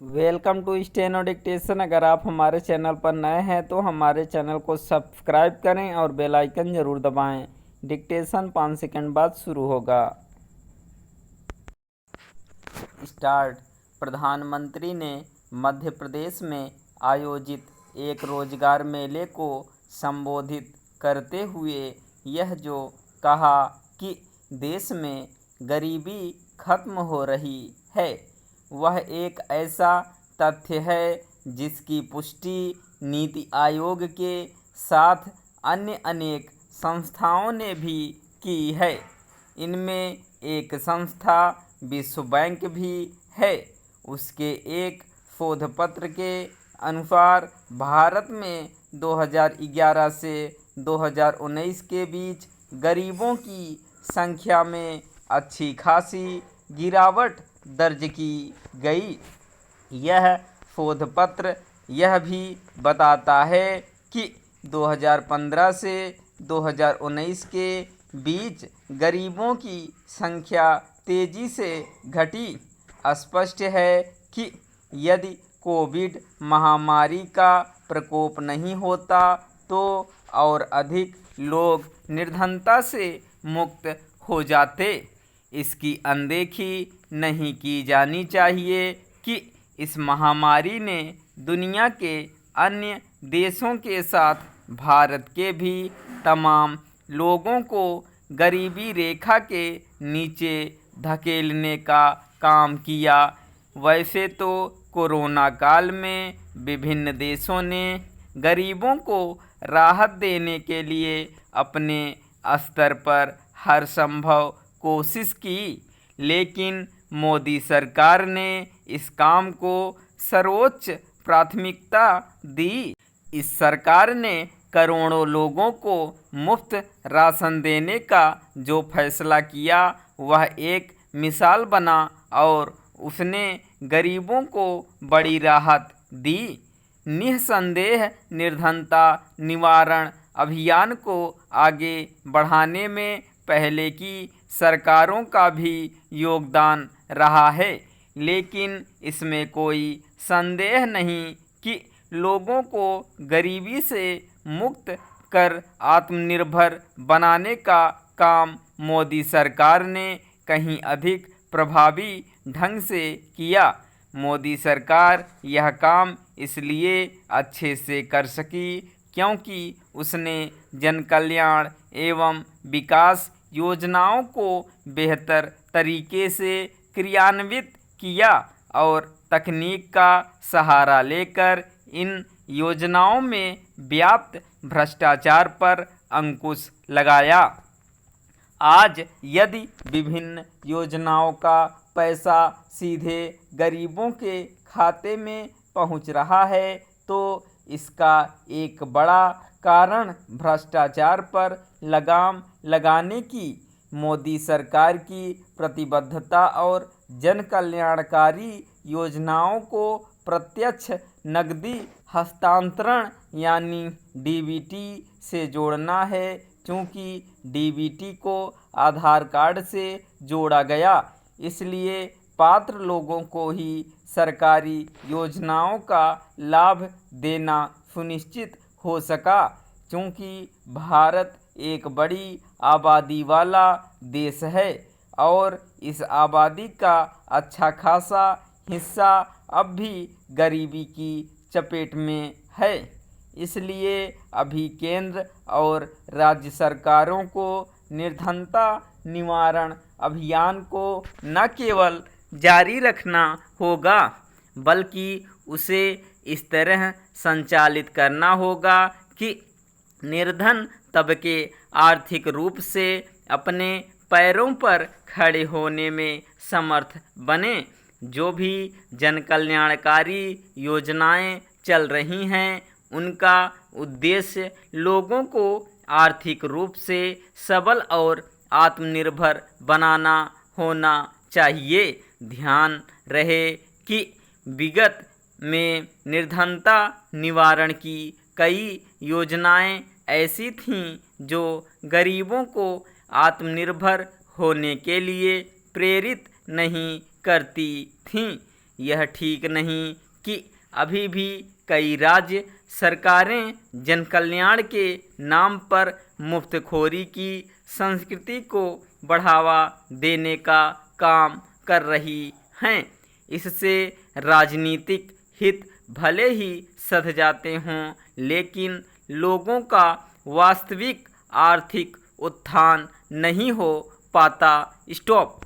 Welcome to steno dictation. अगर आप हमारे चैनल पर नए हैं तो हमारे चैनल को सब्सक्राइब करें और बेल आइकन ज़रूर दबाएं। डिक्टेशन 5 सेकंड बाद शुरू होगा। स्टार्ट। प्रधानमंत्री ने मध्य प्रदेश में आयोजित एक रोजगार मेले को संबोधित करते हुए यह जो कहा कि देश में गरीबी खत्म हो रही है, वह एक ऐसा तथ्य है जिसकी पुष्टि नीति आयोग के साथ अन्य अनेक संस्थाओं ने भी की है। इनमें एक संस्था विश्व बैंक भी है। उसके एक शोधपत्र के अनुसार भारत में 2011 से 2019 के बीच गरीबों की संख्या में अच्छी खासी गिरावट दर्ज की गई। यह शोधपत्र यह भी बताता है कि 2015 से 2019 के बीच गरीबों की संख्या तेजी से घटी। स्पष्ट है कि यदि कोविड महामारी का प्रकोप नहीं होता तो और अधिक लोग निर्धनता से मुक्त हो जाते। इसकी अनदेखी नहीं की जानी चाहिए कि इस महामारी ने दुनिया के अन्य देशों के साथ भारत के भी तमाम लोगों को गरीबी रेखा के नीचे धकेलने का काम किया। वैसे तो कोरोना काल में विभिन्न देशों ने गरीबों को राहत देने के लिए अपने स्तर पर हर संभव कोशिश की, लेकिन मोदी सरकार ने इस काम को सर्वोच्च प्राथमिकता दी। इस सरकार ने करोड़ों लोगों को मुफ्त राशन देने का जो फैसला किया वह एक मिसाल बना और उसने गरीबों को बड़ी राहत दी। निस्संदेह निर्धनता निवारण अभियान को आगे बढ़ाने में पहले की सरकारों का भी योगदान रहा है, लेकिन इसमें कोई संदेह नहीं कि लोगों को गरीबी से मुक्त कर आत्मनिर्भर बनाने का काम मोदी सरकार ने कहीं अधिक प्रभावी ढंग से किया। मोदी सरकार यह काम इसलिए अच्छे से कर सकी क्योंकि उसने जन कल्याण एवं विकास योजनाओं को बेहतर तरीके से क्रियान्वित किया और तकनीक का सहारा लेकर इन योजनाओं में व्याप्त भ्रष्टाचार पर अंकुश लगाया। आज यदि विभिन्न योजनाओं का पैसा सीधे गरीबों के खाते में पहुंच रहा है तो इसका एक बड़ा कारण भ्रष्टाचार पर लगाम लगाने की मोदी सरकार की प्रतिबद्धता और जन कल्याणकारी योजनाओं को प्रत्यक्ष नकदी हस्तांतरण यानी डीबीटी से जोड़ना है। चूँकि डीबीटी को आधार कार्ड से जोड़ा गया, इसलिए पात्र लोगों को ही सरकारी योजनाओं का लाभ देना सुनिश्चित हो सका। चूँकि भारत एक बड़ी आबादी वाला देश है और इस आबादी का अच्छा खासा हिस्सा अब भी गरीबी की चपेट में है, इसलिए अभी केंद्र और राज्य सरकारों को निर्धनता निवारण अभियान को न केवल जारी रखना होगा बल्कि उसे इस तरह संचालित करना होगा कि निर्धन तबके आर्थिक रूप से अपने पैरों पर खड़े होने में समर्थ बने। जो भी जन कल्याणकारी योजनाएं चल रही हैं उनका उद्देश्य लोगों को आर्थिक रूप से सबल और आत्मनिर्भर बनाना होना चाहिए। ध्यान रहे कि विगत में निर्धनता निवारण की कई योजनाएं ऐसी थीं जो गरीबों को आत्मनिर्भर होने के लिए प्रेरित नहीं करती थीं। यह ठीक नहीं कि अभी भी कई राज्य सरकारें जनकल्याण के नाम पर मुफ्तखोरी की संस्कृति को बढ़ावा देने का काम कर रही हैं। इससे राजनीतिक हित भले ही सध जाते हों, लेकिन लोगों का वास्तविक आर्थिक उत्थान नहीं हो पाता। स्टॉप।